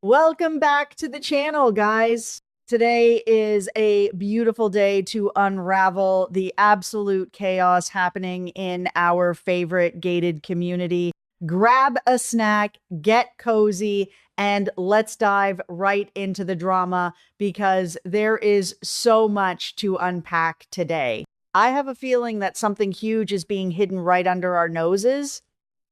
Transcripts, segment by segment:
Welcome back to the channel, guys. Today is a beautiful day to unravel the absolute chaos happening in our favorite gated community. Grab a snack, get cozy, and let's dive right into the drama because there is so much to unpack today. I have a feeling that something huge is being hidden right under our noses.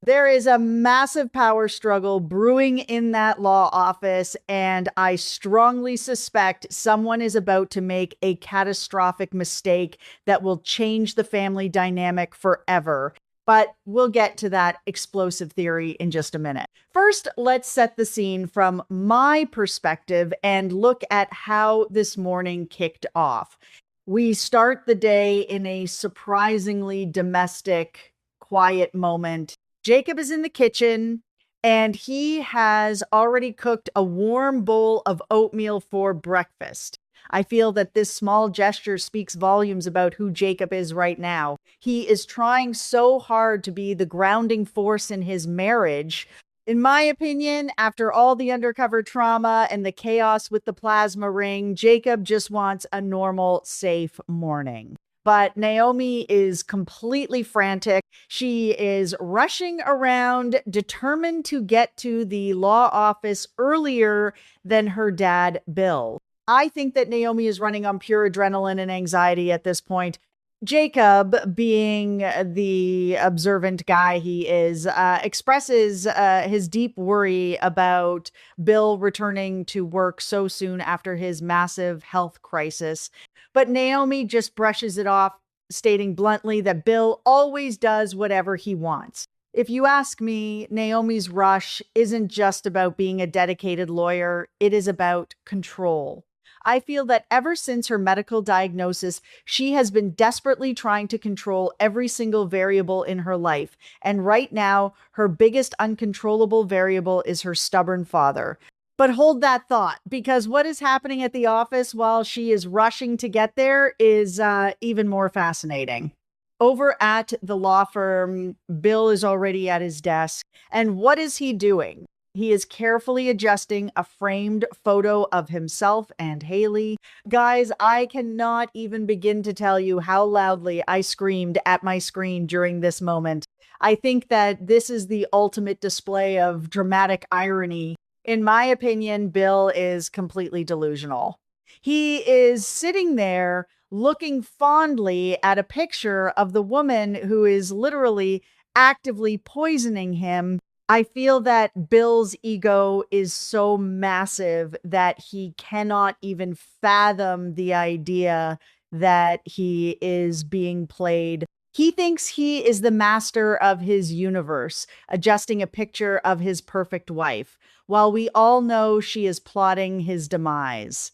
There is a massive power struggle brewing in that law office, and I strongly suspect someone is about to make a catastrophic mistake that will change the family dynamic forever. But we'll get to that explosive theory in just a minute. First, let's set the scene from my perspective and look at how this morning kicked off. We start the day in a surprisingly domestic, quiet moment. Jacob is in the kitchen and he has already cooked a warm bowl of oatmeal for breakfast. I feel that this small gesture speaks volumes about who Jacob is right now. He is trying so hard to be the grounding force in his marriage. In my opinion, after all the undercover trauma and the chaos with the plasma ring, Jacob just wants a normal, safe morning. But Naomi is completely frantic. She is rushing around, determined to get to the law office earlier than her dad, Bill. I think that Naomi is running on pure adrenaline and anxiety at this point. Jacob, being the observant guy he is, expresses his deep worry about Bill returning to work so soon after his massive health crisis. But Naomi just brushes it off, stating bluntly that Bill always does whatever he wants. If you ask me, Naomi's rush isn't just about being a dedicated lawyer, it is about control. I feel that ever since her medical diagnosis, she has been desperately trying to control every single variable in her life. And right now, her biggest uncontrollable variable is her stubborn father. But hold that thought, because what is happening at the office while she is rushing to get there is even more fascinating. Over at the law firm, Bill is already at his desk. And what is he doing? He is carefully adjusting a framed photo of himself and Haley. Guys, I cannot even begin to tell you how loudly I screamed at my screen during this moment. I think that this is the ultimate display of dramatic irony. In my opinion, Bill is completely delusional. He is sitting there looking fondly at a picture of the woman who is literally actively poisoning him. I feel that Bill's ego is so massive that he cannot even fathom the idea that he is being played. He thinks he is the master of his universe, adjusting a picture of his perfect wife, while we all know she is plotting his demise.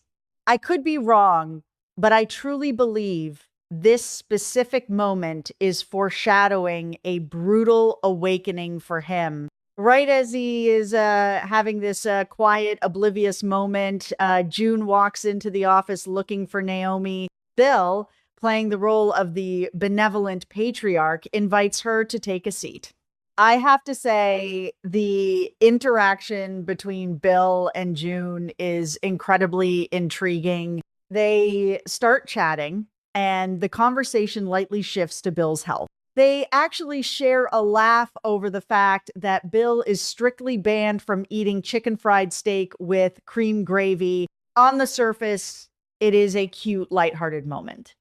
I could be wrong, but I truly believe this specific moment is foreshadowing a brutal awakening for him. Right as he is having this quiet, oblivious moment, June walks into the office looking for Naomi. Bill, playing the role of the benevolent patriarch, invites her to take a seat. I have to say, the interaction between Bill and June is incredibly intriguing. They start chatting, and the conversation lightly shifts to Bill's health. They actually share a laugh over the fact that Bill is strictly banned from eating chicken fried steak with cream gravy. On the surface, it is a cute, lighthearted moment.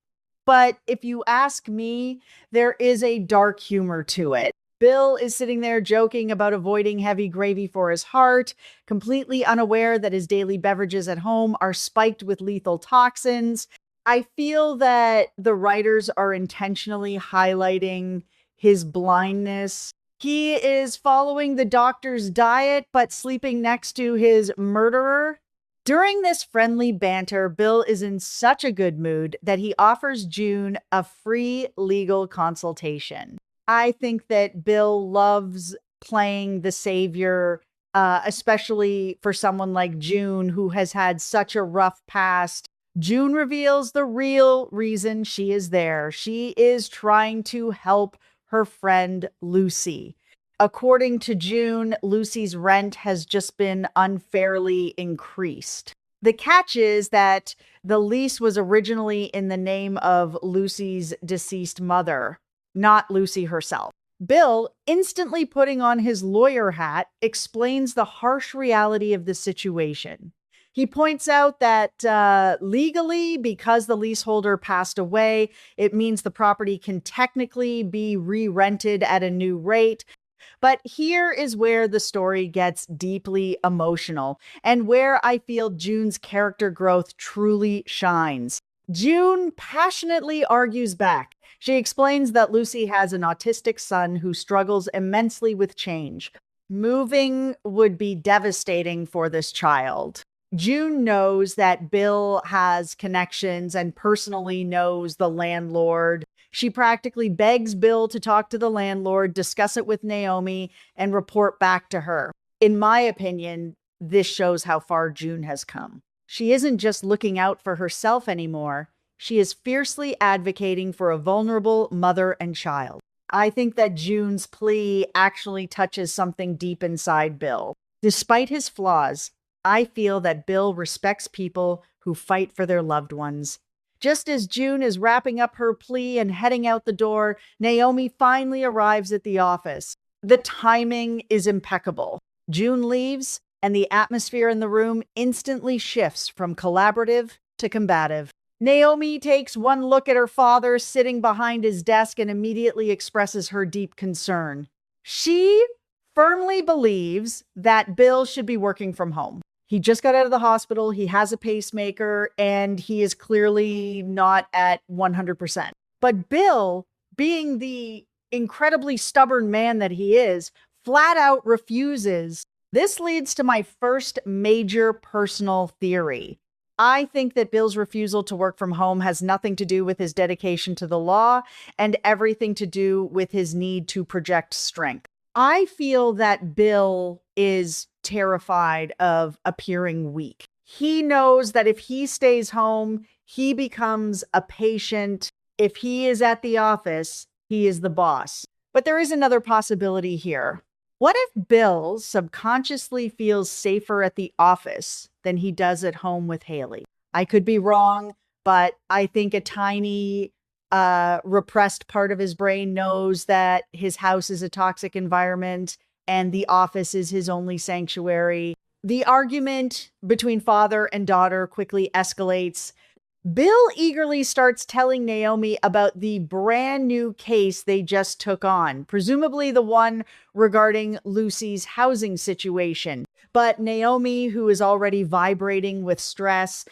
But if you ask me, there is a dark humor to it. Bill is sitting there joking about avoiding heavy gravy for his heart, completely unaware that his daily beverages at home are spiked with lethal toxins. I feel that the writers are intentionally highlighting his blindness. He is following the doctor's diet, but sleeping next to his murderer. During this friendly banter, Bill is in such a good mood that he offers June a free legal consultation. I think that Bill loves playing the savior, especially for someone like June, who has had such a rough past. June reveals the real reason she is there. She is trying to help her friend Lucy. According to June, Lucy's rent has just been unfairly increased. The catch is that the lease was originally in the name of Lucy's deceased mother, not Lucy herself. Bill, instantly putting on his lawyer hat, explains the harsh reality of the situation. He points out that legally, because the leaseholder passed away, it means the property can technically be re-rented at a new rate. But here is where the story gets deeply emotional and where I feel June's character growth truly shines. June passionately argues back. She explains that Lucy has an autistic son who struggles immensely with change. Moving would be devastating for this child. June knows that Bill has connections and personally knows the landlord. She practically begs Bill to talk to the landlord, discuss it with Naomi, and report back to her. In my opinion, this shows how far June has come. She isn't just looking out for herself anymore. She is fiercely advocating for a vulnerable mother and child. I think that June's plea actually touches something deep inside Bill. Despite his flaws, I feel that Bill respects people who fight for their loved ones. Just as June is wrapping up her plea and heading out the door, Naomi finally arrives at the office. The timing is impeccable. June leaves, and the atmosphere in the room instantly shifts from collaborative to combative. Naomi takes one look at her father sitting behind his desk and immediately expresses her deep concern. She firmly believes that Bill should be working from home. He just got out of the hospital, he has a pacemaker, and he is clearly not at 100%. But Bill, being the incredibly stubborn man that he is, flat out refuses. This leads to my first major personal theory. I think that Bill's refusal to work from home has nothing to do with his dedication to the law and everything to do with his need to project strength. I feel that Bill is terrified of appearing weak. He knows that if he stays home, he becomes a patient. If he is at the office, he is the boss. But there is another possibility here. What if Bill subconsciously feels safer at the office than he does at home with Haley? I could be wrong, but I think a tiny repressed part of his brain knows that his house is a toxic environment and the office is his only sanctuary. The argument between father and daughter quickly escalates. Bill eagerly starts telling Naomi about the brand new case they just took on, presumably the one regarding Lucy's housing situation. But Naomi, who is already vibrating with stress,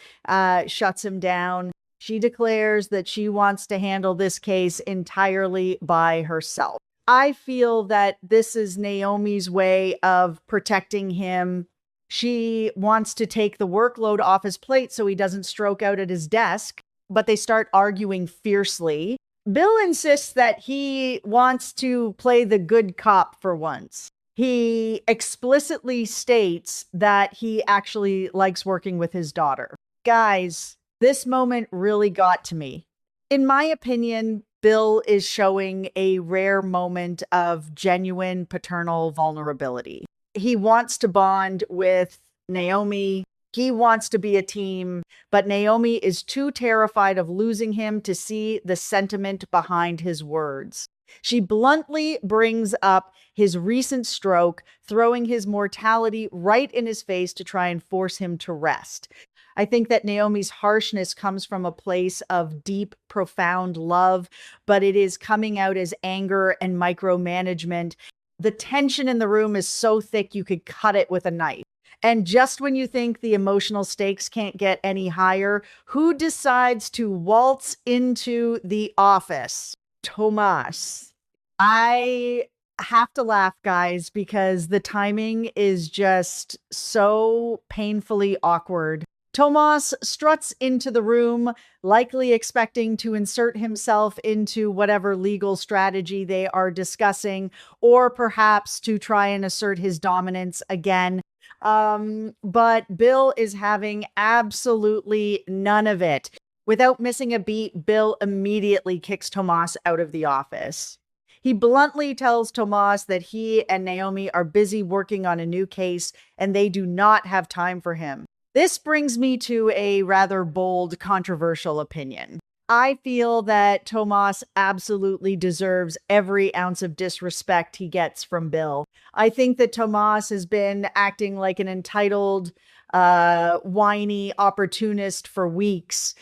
shuts him down. She declares that she wants to handle this case entirely by herself. I feel that this is Naomi's way of protecting him. She wants to take the workload off his plate so he doesn't stroke out at his desk, but they start arguing fiercely. Bill insists that he wants to play the good cop for once. He explicitly states that he actually likes working with his daughter. Guys, this moment really got to me. In my opinion, Bill is showing a rare moment of genuine paternal vulnerability. He wants to bond with Naomi. He wants to be a team, but Naomi is too terrified of losing him to see the sentiment behind his words. She bluntly brings up his recent stroke, throwing his mortality right in his face to try and force him to rest. I think that Naomi's harshness comes from a place of deep, profound love, but it is coming out as anger and micromanagement. The tension in the room is so thick you could cut it with a knife. And just when you think the emotional stakes can't get any higher, who decides to waltz into the office? Tomas. I have to laugh, guys, because the timing is just so painfully awkward. Tomas struts into the room, likely expecting to insert himself into whatever legal strategy they are discussing, or perhaps to try and assert his dominance again. But Bill is having absolutely none of it. Without missing a beat, Bill immediately kicks Tomas out of the office. He bluntly tells Tomas that he and Naomi are busy working on a new case and they do not have time for him. This brings me to a rather bold, controversial opinion. I feel that Tomas absolutely deserves every ounce of disrespect he gets from Bill. I think that Tomas has been acting like an entitled, whiny opportunist for weeks.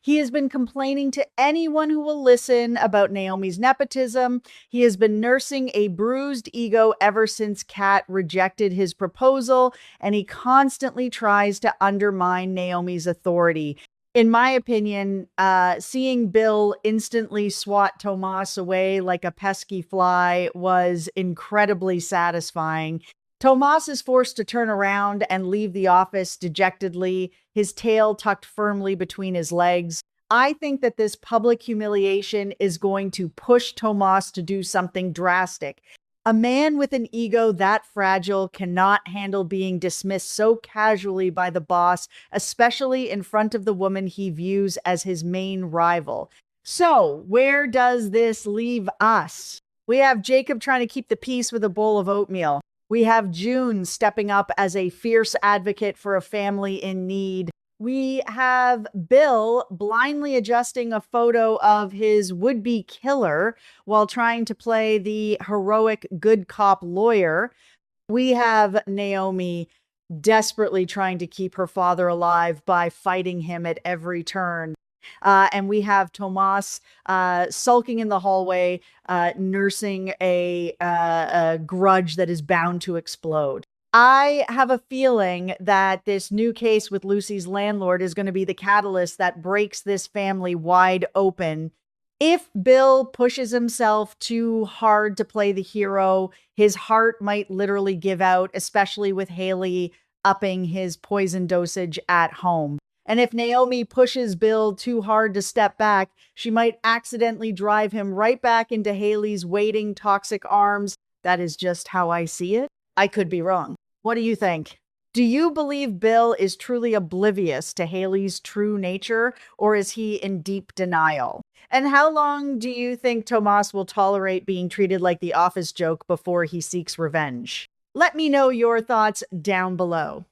He has been complaining to anyone who will listen about Naomi's nepotism. He has been nursing a bruised ego ever since Kat rejected his proposal, and he constantly tries to undermine Naomi's authority. In my opinion, seeing Bill instantly swat Tomas away like a pesky fly was incredibly satisfying. Tomas is forced to turn around and leave the office dejectedly, his tail tucked firmly between his legs. I think that this public humiliation is going to push Tomas to do something drastic. A man with an ego that fragile cannot handle being dismissed so casually by the boss, especially in front of the woman he views as his main rival. So, where does this leave us? We have Jacob trying to keep the peace with a bowl of oatmeal. We have June stepping up as a fierce advocate for a family in need. We have Bill blindly adjusting a photo of his would-be killer while trying to play the heroic good cop lawyer. We have Naomi desperately trying to keep her father alive by fighting him at every turn. And we have Tomas sulking in the hallway, nursing a grudge that is bound to explode. I have a feeling that this new case with Lucy's landlord is going to be the catalyst that breaks this family wide open. If Bill pushes himself too hard to play the hero, his heart might literally give out, especially with Haley upping his poison dosage at home. And if Naomi pushes Bill too hard to step back, she might accidentally drive him right back into Haley's waiting toxic arms. That is just how I see it. I could be wrong. What do you think? Do you believe Bill is truly oblivious to Haley's true nature, or is he in deep denial? And how long do you think Tomas will tolerate being treated like the office joke before he seeks revenge? Let me know your thoughts down below.